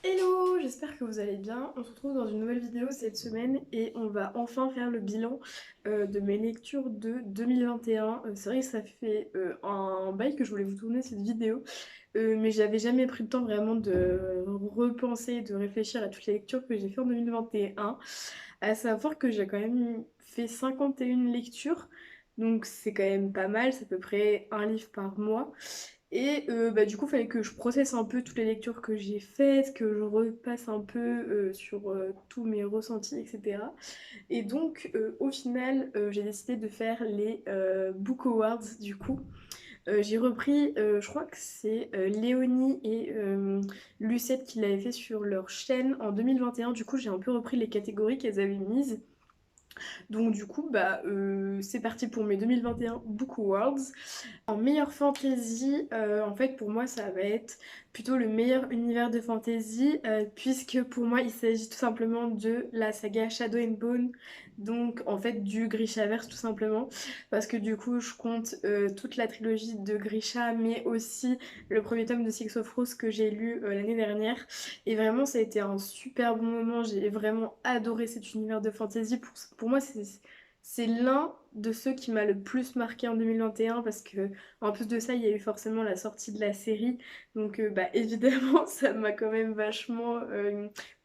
Hello, j'espère que vous allez bien. On se retrouve dans une nouvelle vidéo cette semaine et on va enfin faire le bilan de mes lectures de 2021. C'est vrai que ça fait un bail que je voulais vous tourner cette vidéo, mais j'avais jamais pris le temps vraiment de repenser, de réfléchir à toutes les lectures que j'ai fait en 2021. À savoir que j'ai quand même fait 51 lectures, donc c'est quand même pas mal, c'est à peu près un livre par mois. Et du coup, il fallait que je processe un peu toutes les lectures que j'ai faites, que je repasse un peu sur tous mes ressentis, etc. Et donc, au final, j'ai décidé de faire les Book Awards, du coup. J'ai repris, je crois que c'est Léonie et Lucette qui l'avaient fait sur leur chaîne en 2021. Du coup, j'ai un peu repris les catégories qu'elles avaient mises. Donc du coup, c'est parti pour mes 2021 Book Awards. En meilleure fantasy, en fait pour moi ça va être plutôt le meilleur univers de fantasy, puisque pour moi il s'agit tout simplement de la saga Shadow and Bone, donc en fait du Grishaverse tout simplement, parce que du coup je compte toute la trilogie de Grisha, mais aussi le premier tome de Six of Rose que j'ai lu l'année dernière, et vraiment ça a été un super bon moment, j'ai vraiment adoré cet univers de fantasy, pour moi c'est l'un de ceux qui m'a le plus marqué en 2021 parce que en plus de ça, il y a eu forcément la sortie de la série. Donc évidemment, ça m'a quand même vachement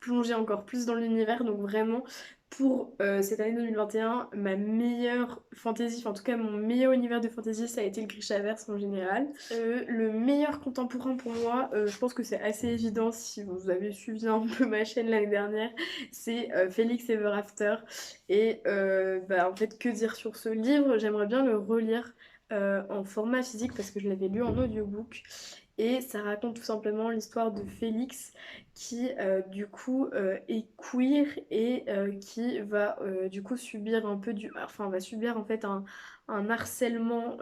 plongé encore plus dans l'univers. Donc vraiment, pour cette année 2021, ma meilleure fantasy, enfin en tout cas mon meilleur univers de fantasy, ça a été le Grishaverse en général. Le meilleur contemporain pour moi, je pense que c'est assez évident si vous avez suivi un peu ma chaîne l'année dernière, c'est Félix Ever After. Et en fait, que dire sur ce livre? J'aimerais bien le relire en format physique parce que je l'avais lu en audiobook. Et ça raconte tout simplement l'histoire de Félix qui du coup est queer et qui va du coup subir un peu enfin va subir en fait un harcèlement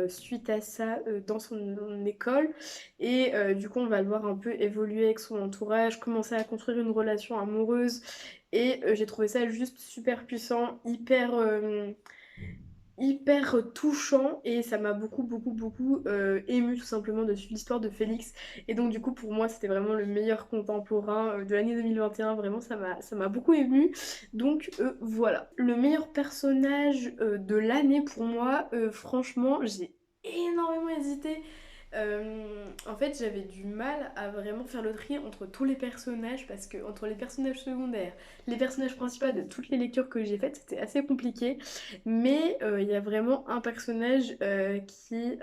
suite à ça dans son école. Et du coup on va le voir un peu évoluer avec son entourage, commencer à construire une relation amoureuse. Et j'ai trouvé ça juste super puissant, hyper touchant, et ça m'a beaucoup ému tout simplement de suivre l'histoire de Félix. Et donc du coup pour moi c'était vraiment le meilleur contemporain de l'année 2021, vraiment ça m'a beaucoup ému. Donc voilà. Le meilleur personnage de l'année pour moi, franchement j'ai énormément hésité. En fait, j'avais du mal à vraiment faire le tri entre tous les personnages parce que entre les personnages secondaires, les personnages principaux de toutes les lectures que j'ai faites, c'était assez compliqué. Mais il y a vraiment un personnage qui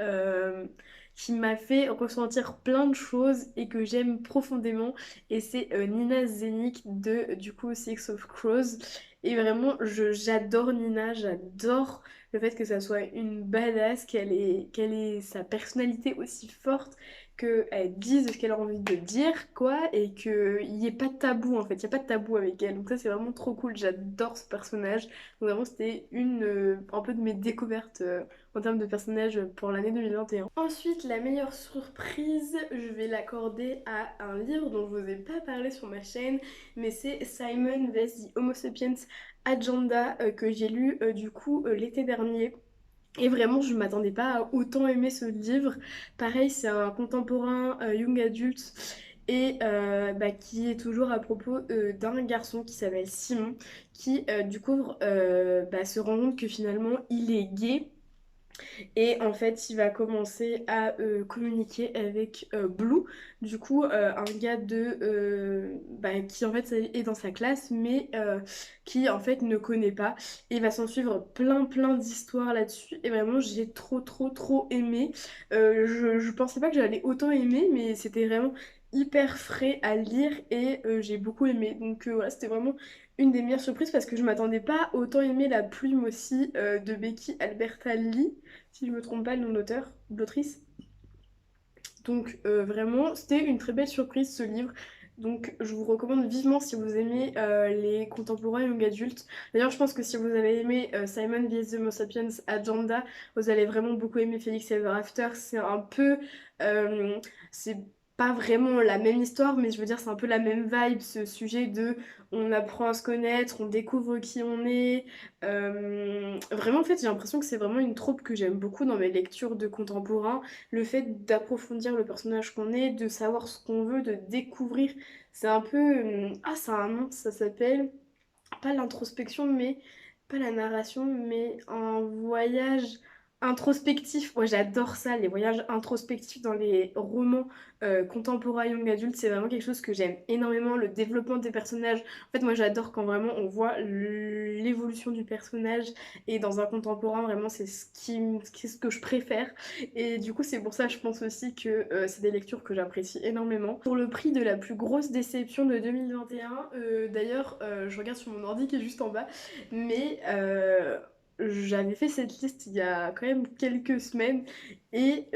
m'a fait ressentir plein de choses et que j'aime profondément. Et c'est Nina Zenik de du coup Six of Crows. Et vraiment, j'adore Nina, j'adore le fait que ça soit une badass, qu'elle ait sa personnalité aussi forte, qu'elle dise ce qu'elle a envie de dire, quoi, et qu'il n'y ait pas de tabou en fait, il n'y a pas de tabou avec elle. Donc ça c'est vraiment trop cool, j'adore ce personnage. Donc vraiment c'était un peu de mes découvertes en termes de personnages pour l'année 2021. Ensuite, la meilleure surprise, je vais l'accorder à un livre dont je vous ai pas parlé sur ma chaîne, mais c'est Simon vs. The Homo Sapiens Agenda que j'ai lu du coup l'été dernier. Et vraiment, je m'attendais pas à autant aimer ce livre. Pareil, c'est un contemporain young adult et qui est toujours à propos d'un garçon qui s'appelle Simon, qui du coup se rend compte que finalement il est gay, et en fait, il va commencer à communiquer avec Blue, du coup, un gars qui en fait est dans sa classe, mais qui en fait ne connaît pas. Et il va s'en suivre plein d'histoires là-dessus. Et vraiment, j'ai trop aimé. Je pensais pas que j'allais autant aimer, mais c'était vraiment hyper frais à lire et j'ai beaucoup aimé. Donc voilà, c'était vraiment une des meilleures surprises parce que je m'attendais pas à autant aimer la plume aussi de Becky Alberta Lee, si je me trompe pas le nom de l'auteur, de l'autrice. Donc vraiment, c'était une très belle surprise ce livre. Donc je vous recommande vivement si vous aimez les contemporains young adultes. D'ailleurs, je pense que si vous avez aimé Simon vs. The Homo Sapiens Agenda, vous allez vraiment beaucoup aimer Felix Ever After. C'est un peu... euh, c'est pas vraiment la même histoire, mais je veux dire, c'est un peu la même vibe, ce sujet de on apprend à se connaître, on découvre qui on est. Vraiment, en fait, j'ai l'impression que c'est vraiment une troupe que j'aime beaucoup dans mes lectures de contemporains. Le fait d'approfondir le personnage qu'on est, de savoir ce qu'on veut, de découvrir. C'est un peu. Ah, ça a un nom, ça s'appelle. Pas l'introspection, mais. Pas la narration, mais un voyage introspectif. Moi, j'adore ça, les voyages introspectifs dans les romans contemporains young adultes. C'est vraiment quelque chose que j'aime énormément. Le développement des personnages. En fait, moi, j'adore quand vraiment on voit l'évolution du personnage. Et dans un contemporain, vraiment, c'est ce que je préfère. Et du coup, c'est pour ça, je pense aussi que c'est des lectures que j'apprécie énormément. Pour le prix de la plus grosse déception de 2021, d'ailleurs, je regarde sur mon ordi qui est juste en bas, mais j'avais fait cette liste il y a quand même quelques semaines et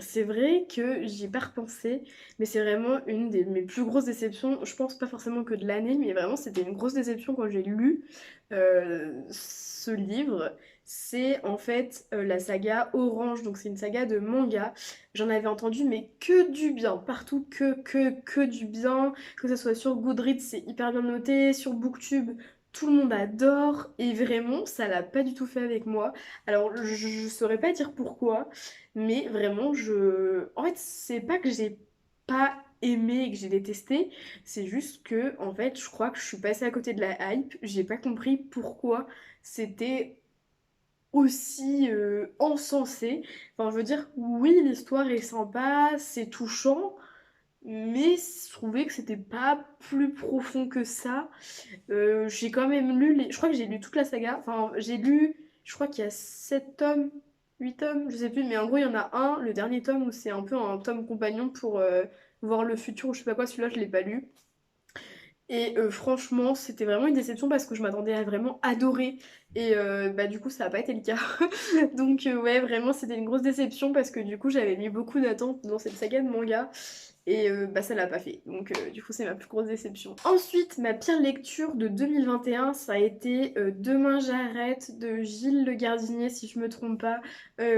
c'est vrai que j'y ai pas repensé, mais c'est vraiment une des mes plus grosses déceptions. Je pense pas forcément que de l'année, mais vraiment c'était une grosse déception quand j'ai lu ce livre. C'est en fait la saga Orange, donc c'est une saga de manga. J'en avais entendu, mais que du bien, partout, que du bien, que ce soit sur Goodreads, c'est hyper bien noté, sur Booktube, tout le monde adore, et vraiment, ça l'a pas du tout fait avec moi. Alors, je saurais pas dire pourquoi, mais vraiment, En fait, c'est pas que j'ai pas aimé et que j'ai détesté, c'est juste que, en fait, je crois que je suis passée à côté de la hype, j'ai pas compris pourquoi c'était aussi encensé. Enfin, je veux dire, oui, l'histoire est sympa, c'est touchant, mais je trouvais que c'était pas plus profond que ça. J'ai quand même lu Je crois que j'ai lu toute la saga. Enfin, j'ai lu... Je crois qu'il y a 7 tomes, 8 tomes, je sais plus, mais en gros, il y en a un, le dernier tome, où c'est un peu un tome compagnon pour voir le futur ou je sais pas quoi. Celui-là, je l'ai pas lu. Et franchement, c'était vraiment une déception parce que je m'attendais à vraiment adorer. Et bah, du coup, ça n'a pas été le cas. Donc, ouais, vraiment, c'était une grosse déception parce que du coup, j'avais mis beaucoup d'attentes dans cette saga de manga. Et bah, ça l'a pas fait. Donc, du coup, c'est ma plus grosse déception. Ensuite, ma pire lecture de 2021, ça a été Demain j'arrête de Gilles Le Gardinier, si je me trompe pas.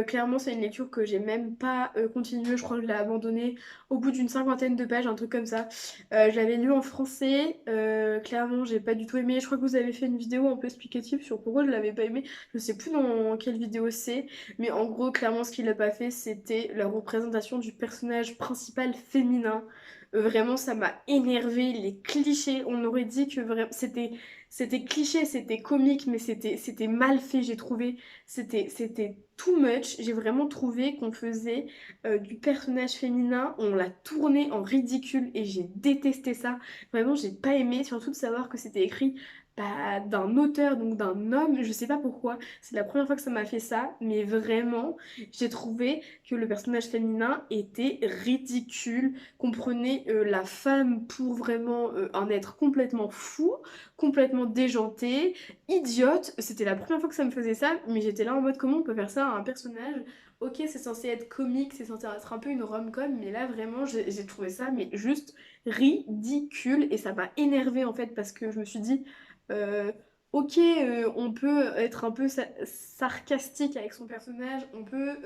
Clairement, c'est une lecture que j'ai même pas continuée. Je crois que je l'ai abandonnée au bout d'une cinquantaine de pages, un truc comme ça. Je l'avais lu en français, clairement j'ai pas du tout aimé. Je crois que vous avez fait une vidéo un peu explicative sur pourquoi je l'avais pas aimé. Je sais plus dans quelle vidéo c'est, mais en gros clairement ce qu'il a pas fait c'était la représentation du personnage principal féminin. Vraiment ça m'a énervé, les clichés, on aurait dit que vraiment c'était cliché, c'était comique, mais c'était mal fait, j'ai trouvé. C'était too much. J'ai vraiment trouvé qu'on faisait du personnage féminin, on l'a tourné en ridicule et j'ai détesté ça. Vraiment, j'ai pas aimé, surtout de savoir que c'était écrit bah, d'un auteur, donc d'un homme. Je sais pas pourquoi, c'est la première fois que ça m'a fait ça, mais vraiment, j'ai trouvé que le personnage féminin était ridicule, qu'on prenait la femme pour vraiment un être complètement fou, complètement déjanté, idiote. C'était la première fois que ça me faisait ça, mais j'étais là en mode comment on peut faire ça à un personnage. Ok, c'est censé être comique, c'est censé être un peu une rom-com, mais là vraiment j'ai trouvé ça mais juste ridicule et ça m'a énervé en fait parce que je me suis dit euh, ok, on peut être un peu sarcastique avec son personnage, on peut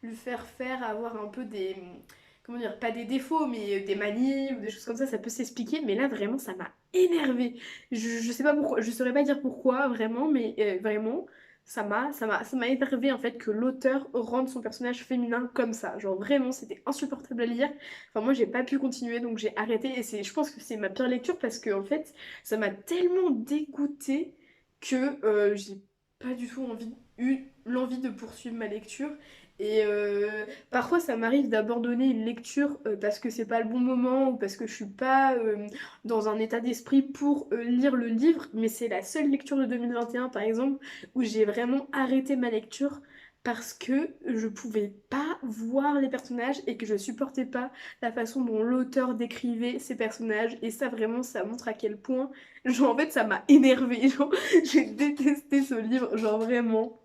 lui faire avoir un peu des comment dire, pas des défauts mais des manies ou des choses comme ça peut s'expliquer, mais là vraiment ça m'a énervé. Je sais pas pourquoi, je saurais pas dire pourquoi vraiment, mais vraiment ça m'a énervé en fait que l'auteur rende son personnage féminin comme ça. Genre vraiment, c'était insupportable à lire. Enfin, moi, j'ai pas pu continuer donc j'ai arrêté. Et je pense que c'est ma pire lecture parce que en fait, ça m'a tellement dégoûtée que j'ai pas du tout eu l'envie de poursuivre ma lecture. Et parfois, ça m'arrive d'abandonner une lecture parce que c'est pas le bon moment ou parce que je suis pas dans un état d'esprit pour lire le livre. Mais c'est la seule lecture de 2021, par exemple où j'ai vraiment arrêté ma lecture parce que je pouvais pas voir les personnages et que je supportais pas la façon dont l'auteur décrivait ces personnages et ça vraiment ça montre à quel point genre en fait ça m'a énervé genre j'ai détesté ce livre genre vraiment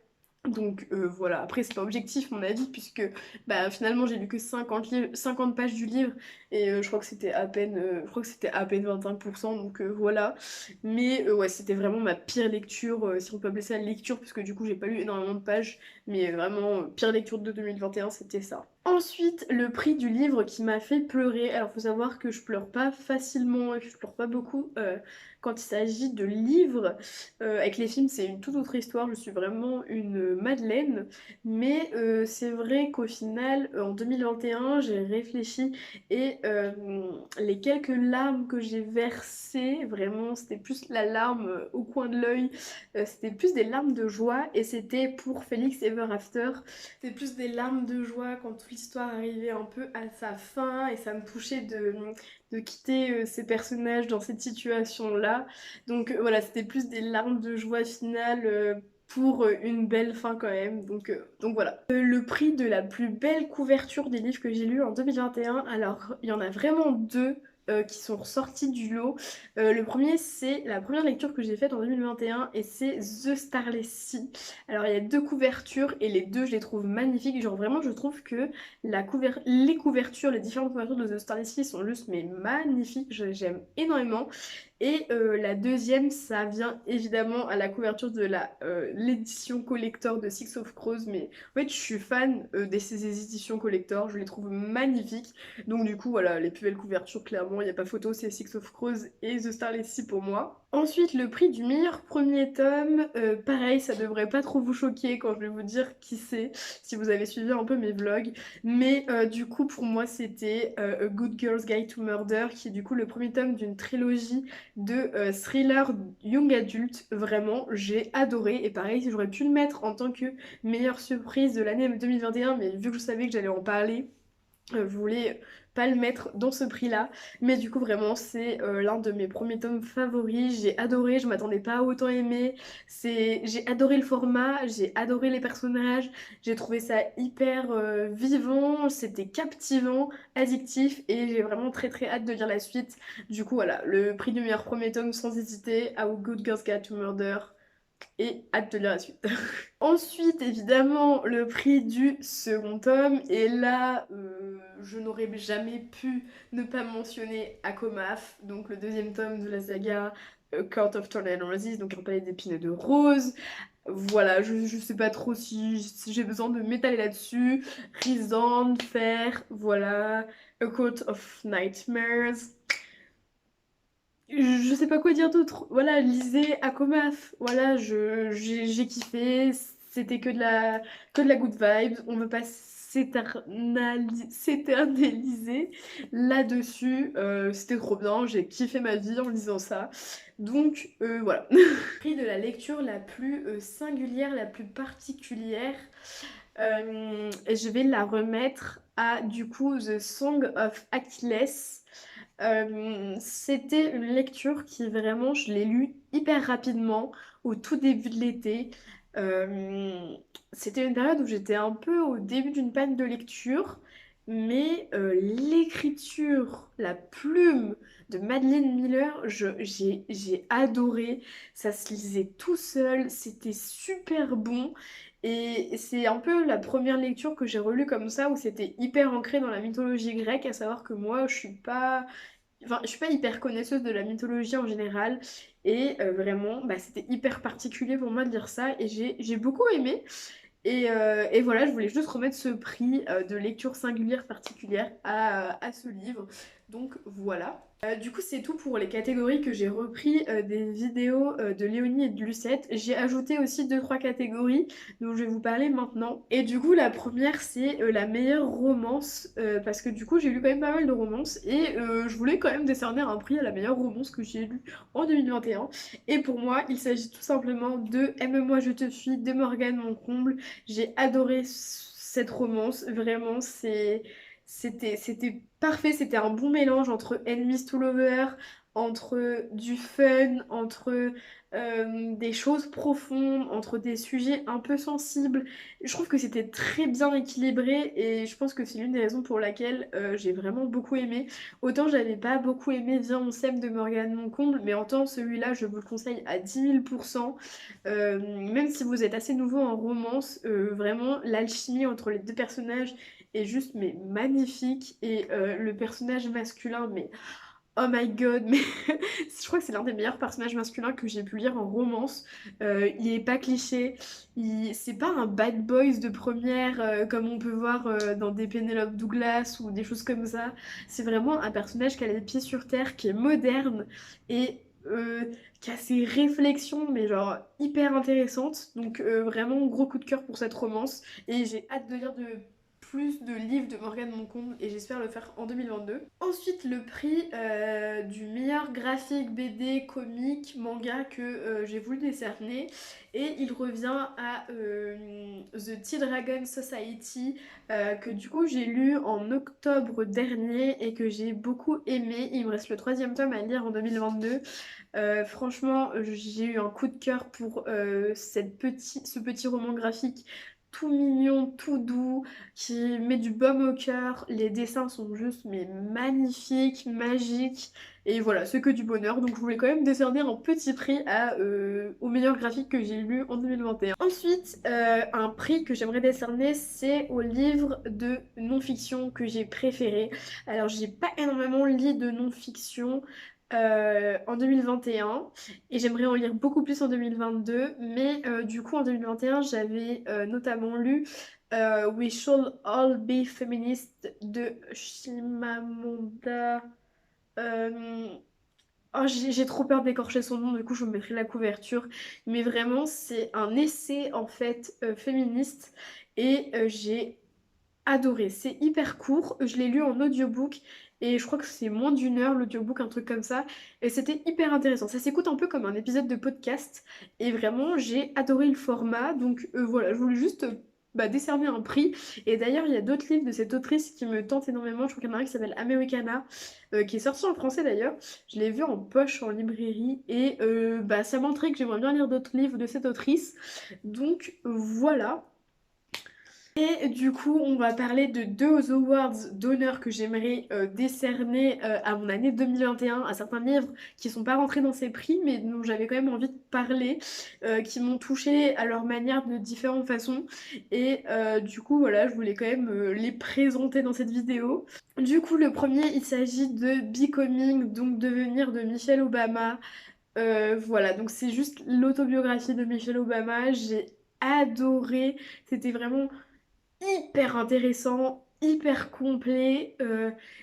donc voilà, après c'est pas objectif mon avis puisque bah finalement j'ai lu que 50 pages du livre et je crois que c'était à peine 25% donc voilà. Mais ouais, c'était vraiment ma pire lecture si on peut appeler ça lecture puisque du coup j'ai pas lu énormément de pages mais vraiment pire lecture de 2021 c'était ça. Ensuite, le prix du livre qui m'a fait pleurer. Alors, faut savoir que je pleure pas facilement et que je pleure pas beaucoup quand il s'agit de livres. Avec les films, c'est une toute autre histoire. Je suis vraiment une madeleine. Mais c'est vrai qu'au final, en 2021, j'ai réfléchi et les quelques larmes que j'ai versées, vraiment, c'était plus la larme au coin de l'œil. C'était plus des larmes de joie et c'était pour Félix Ever After. C'était plus des larmes de joie quand toute l'histoire arrivait un peu à sa fin et ça me touchait de quitter ces personnages dans cette situation-là. Donc voilà, c'était plus des larmes de joie finale. Pour une belle fin quand même, donc voilà. Le prix de la plus belle couverture des livres que j'ai lus en 2021, alors il y en a vraiment deux qui sont ressortis du lot. Le premier, c'est la première lecture que j'ai faite en 2021 et c'est The Starless Sea. Alors il y a deux couvertures et les deux je les trouve magnifiques. Genre vraiment je trouve que les couvertures, les différentes couvertures de The Starless Sea sont juste mais magnifiques. J'aime énormément. Et la deuxième, ça vient évidemment à la couverture de l'édition collector de Six of Crows. Mais en fait, je suis fan de ces éditions collector, je les trouve magnifiques. Donc du coup, voilà, les plus belles couvertures, clairement, il n'y a pas photo, c'est Six of Crows et The Starless Sea pour moi. Ensuite, le prix du meilleur premier tome, pareil, ça devrait pas trop vous choquer quand je vais vous dire qui c'est, si vous avez suivi un peu mes vlogs. Mais du coup, pour moi, c'était A Good Girl's Guide to Murder, qui est du coup le premier tome d'une trilogie de thriller young adult. Vraiment, j'ai adoré. Et pareil, si j'aurais pu le mettre en tant que meilleure surprise de l'année 2021, mais vu que je savais que j'allais en parler, je voulais pas le mettre dans ce prix-là, mais du coup vraiment c'est l'un de mes premiers tomes favoris. J'ai adoré, je m'attendais pas à autant aimer. J'ai adoré le format, j'ai adoré les personnages, j'ai trouvé ça hyper vivant, c'était captivant, addictif et j'ai vraiment très très hâte de lire la suite. Du coup voilà, le prix du meilleur premier tome sans hésiter, How Good Girls Get to Murder et hâte de lire la suite. Ensuite, évidemment, le prix du second tome. Et là, je n'aurais jamais pu ne pas mentionner Akomaf, donc le deuxième tome de la saga Court of Thorns and Roses, donc un palais d'épines et de roses. Voilà, je sais pas trop si j'ai besoin de m'étaler là-dessus. Rhysand, Fer, voilà. A Court of Nightmares. Je sais pas quoi dire d'autre. Voilà, lisez Akomaf. Voilà, j'ai kiffé. C'était que de la good vibes. On veut pas s'éterniser là-dessus. C'était trop bien. J'ai kiffé ma vie en lisant ça. Donc voilà. Prix de la lecture la plus singulière, la plus particulière. Je vais la remettre à du coup The Song of Achilles. C'était une lecture qui vraiment, je l'ai lue hyper rapidement au tout début de l'été. Euh, C'était une période où j'étais un peu au début d'une panne de lecture, mais l'écriture, la plume de Madeleine Miller, j'ai adoré. Ça se lisait tout seul, c'était super bon. Et c'est un peu la première lecture que j'ai relue comme ça, où c'était hyper ancré dans la mythologie grecque, à savoir que moi, je suis pas hyper connaisseuse de la mythologie en général et vraiment bah, c'était hyper particulier pour moi de lire ça et j'ai beaucoup aimé et voilà je voulais juste remettre ce prix de lecture singulière particulière à ce livre donc voilà. Du coup c'est tout pour les catégories que j'ai repris des vidéos de Léonie et de Lucette. J'ai ajouté aussi deux trois catégories dont je vais vous parler maintenant. Et du coup la première c'est la meilleure romance parce que du coup j'ai lu quand même pas mal de romances et je voulais quand même décerner un prix à la meilleure romance que j'ai lue en 2021. Et pour moi il s'agit tout simplement de Aime-moi je te fuis de Morgane Moncomble. J'ai adoré cette romance, vraiment c'était parfait, c'était un bon mélange entre Enemies to Lovers, entre du fun, entre des choses profondes, entre des sujets un peu sensibles. Je trouve que c'était très bien équilibré et je pense que c'est l'une des raisons pour laquelle j'ai vraiment beaucoup aimé. Autant j'avais pas beaucoup aimé Viens on s'aime de Morgane Moncomble, mais en tant celui-là je vous le conseille à 10 000%. Même si vous êtes assez nouveau en romance, vraiment l'alchimie entre les deux personnages est juste mais magnifique et le personnage masculin mais Oh my god, mais je crois que c'est l'un des meilleurs personnages masculins que j'ai pu lire en romance. Il est pas cliché, c'est pas un bad boys de première comme on peut voir dans des Penelope Douglas ou des choses comme ça. C'est vraiment un personnage qui a les pieds sur terre, qui est moderne et qui a ses réflexions, mais genre hyper intéressantes. Donc vraiment gros coup de cœur pour cette romance et j'ai hâte de lire plus de livres de Morgane Moncombe et j'espère le faire en 2022. Ensuite, le prix du meilleur graphique BD, comique, manga que j'ai voulu décerner et il revient à The Tea Dragon Society que du coup j'ai lu en octobre dernier et que j'ai beaucoup aimé. Il me reste le troisième tome à lire en 2022. Franchement, j'ai eu un coup de cœur pour ce petit roman graphique tout mignon, tout doux, qui met du baume au cœur. Les dessins sont juste mais magnifiques, magiques. Et voilà, c'est que du bonheur. Donc je voulais quand même décerner un petit prix au meilleur graphique que j'ai lu en 2021. Ensuite, un prix que j'aimerais décerner, c'est au livre de non-fiction que j'ai préféré. Alors j'ai pas énormément lu de non-fiction en 2021 et j'aimerais en lire beaucoup plus en 2022 mais du coup en 2021 j'avais notamment lu We Should All Be Feminist de Chimamanda euh, oh, j'ai trop peur d'écorcher son nom, du coup je vous mettrai la couverture. Mais vraiment, c'est un essai en fait féministe et j'ai adoré. C'est hyper court, je l'ai lu en audiobook et je crois que c'est moins d'une heure l'audiobook, un truc comme ça. Et c'était hyper intéressant. Ça s'écoute un peu comme un épisode de podcast et vraiment j'ai adoré le format. Donc voilà, je voulais juste décerner un prix. Et d'ailleurs, il y a d'autres livres de cette autrice qui me tentent énormément. Je crois qu'il y en a un qui s'appelle Americana, qui est sorti en français d'ailleurs. Je l'ai vu en poche en librairie et ça m'intrigue, j'aimerais bien lire d'autres livres de cette autrice. Donc voilà. Et du coup, on va parler de deux awards d'honneur que j'aimerais décerner à mon année 2021, à certains livres qui sont pas rentrés dans ces prix, mais dont j'avais quand même envie de parler, qui m'ont touchée à leur manière de différentes façons. Et du coup, voilà, je voulais quand même les présenter dans cette vidéo. Du coup, le premier, il s'agit de Becoming, donc devenir de Michelle Obama. Voilà, donc c'est juste l'autobiographie de Michelle Obama. J'ai adoré, c'était vraiment hyper intéressant, hyper complet.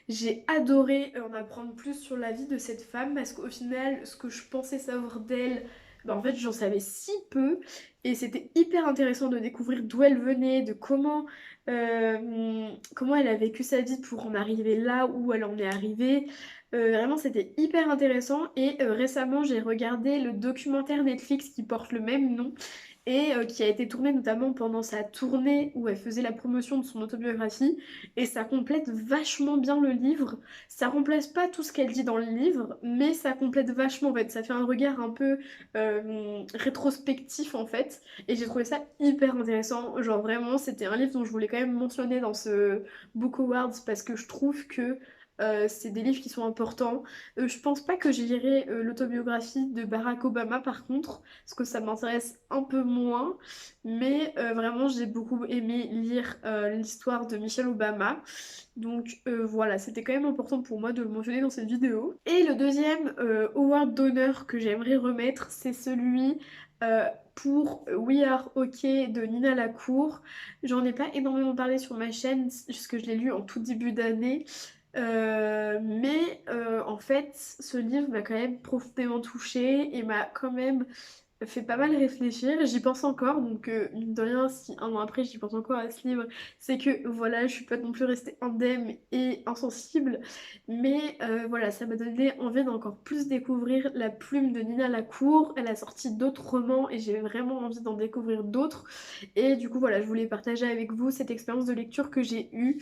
J'ai adoré en apprendre plus sur la vie de cette femme parce qu'au final, ce que je pensais savoir d'elle, en fait, j'en savais si peu. Et c'était hyper intéressant de découvrir d'où elle venait, de comment elle a vécu sa vie pour en arriver là où elle en est arrivée. Vraiment, c'était hyper intéressant. Et récemment, j'ai regardé le documentaire Netflix qui porte le même nom et qui a été tournée notamment pendant sa tournée où elle faisait la promotion de son autobiographie et ça complète vachement bien le livre. Ça remplace pas tout ce qu'elle dit dans le livre, mais ça complète vachement en fait. Ça fait un regard un peu rétrospectif en fait et j'ai trouvé ça hyper intéressant. Genre vraiment, c'était un livre dont je voulais quand même mentionner dans ce Book Awards parce que je trouve que c'est des livres qui sont importants. Je pense pas que je lirai l'autobiographie de Barack Obama par contre, parce que ça m'intéresse un peu moins. Mais vraiment, j'ai beaucoup aimé lire l'histoire de Michelle Obama. Donc voilà, c'était quand même important pour moi de le mentionner dans cette vidéo. Et le deuxième award d'honneur que j'aimerais remettre, c'est celui pour We Are OK de Nina Lacour. J'en ai pas énormément parlé sur ma chaîne, puisque je l'ai lu en tout début d'année. Mais en fait, ce livre m'a quand même profondément touchée et m'a quand même fait pas mal réfléchir. J'y pense encore, donc mine de rien, si un an après j'y pense encore à ce livre, c'est que voilà, je suis pas non plus restée indemne et insensible. Mais voilà, ça m'a donné envie d'encore plus découvrir la plume de Nina Lacour. Elle a sorti d'autres romans et j'ai vraiment envie d'en découvrir d'autres. Et du coup, voilà, je voulais partager avec vous cette expérience de lecture que j'ai eue.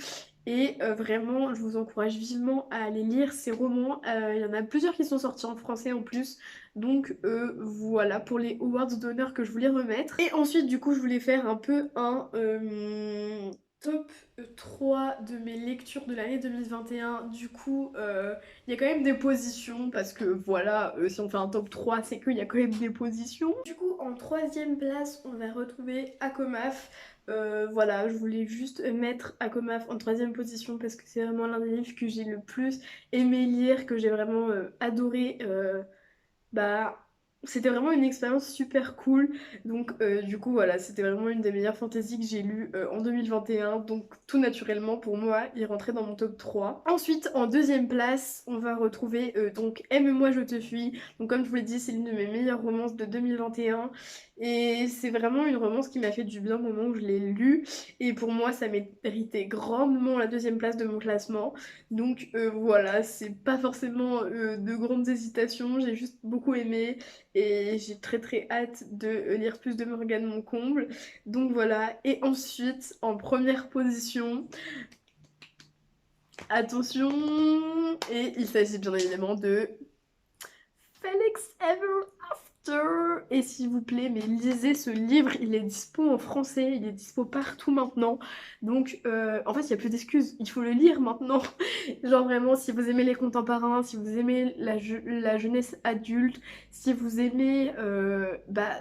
Et vraiment, je vous encourage vivement à aller lire ces romans. Il y en a plusieurs qui sont sortis en français en plus. Donc voilà pour les awards d'honneur que je voulais remettre. Et ensuite, du coup, je voulais faire un peu un top 3 de mes lectures de l'année 2021. Du coup, il y a quand même des positions parce que voilà, si on fait un top 3, c'est qu'il y a quand même des positions. Du coup, en troisième place, on va retrouver Akomaf Voilà, je voulais juste mettre Akomaf en troisième position parce que c'est vraiment l'un des livres que j'ai le plus aimé lire, que j'ai vraiment adoré. Bah, c'était vraiment une expérience super cool. Donc, du coup, voilà, c'était vraiment une des meilleures fantaisies que j'ai lues en 2021. Donc, tout naturellement, pour moi, il rentrait dans mon top 3. Ensuite, en deuxième place, on va retrouver donc Aime-moi, je te fuis. Donc, comme je vous l'ai dit, c'est l'une de mes meilleures romances de 2021. Et c'est vraiment une romance qui m'a fait du bien au moment où je l'ai lue. Et pour moi, ça méritait grandement la deuxième place de mon classement. Donc voilà, c'est pas forcément de grandes hésitations, j'ai juste beaucoup aimé et j'ai très très hâte de lire plus de Morgane Moncomble. Donc voilà, et ensuite en première position, attention, et il s'agit bien évidemment de Felix Ever After. Et s'il vous plaît, mais lisez ce livre, il est dispo en français, il est dispo partout maintenant. Donc en fait, il n'y a plus d'excuses, il faut le lire maintenant. Genre vraiment, si vous aimez les contemporains, si vous aimez la jeunesse adulte, si vous aimez bah,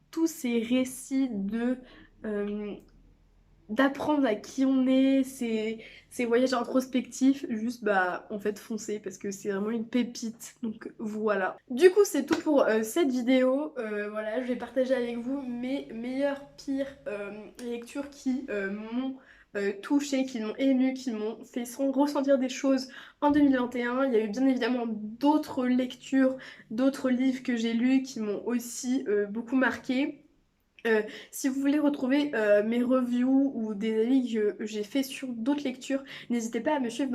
tous ces récits de euh, d'apprendre à qui on est, ces voyages introspectifs, juste bah en fait foncez parce que c'est vraiment une pépite, donc voilà. Du coup c'est tout pour cette vidéo. Voilà, je vais partager avec vous mes meilleures, pires lectures qui m'ont touchée, qui m'ont émue, qui m'ont fait ressentir des choses en 2021. Il y a eu bien évidemment d'autres lectures, d'autres livres que j'ai lus qui m'ont aussi beaucoup marqué. Si vous voulez retrouver mes reviews ou des avis que j'ai fait sur d'autres lectures, n'hésitez pas à me suivre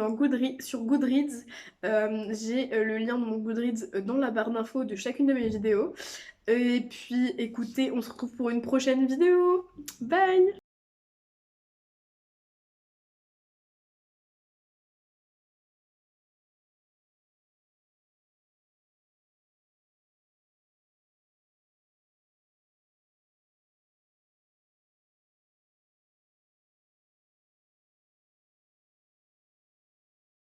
sur Goodreads. J'ai le lien de mon Goodreads dans la barre d'infos de chacune de mes vidéos. Et puis écoutez, on se retrouve pour une prochaine vidéo. Bye!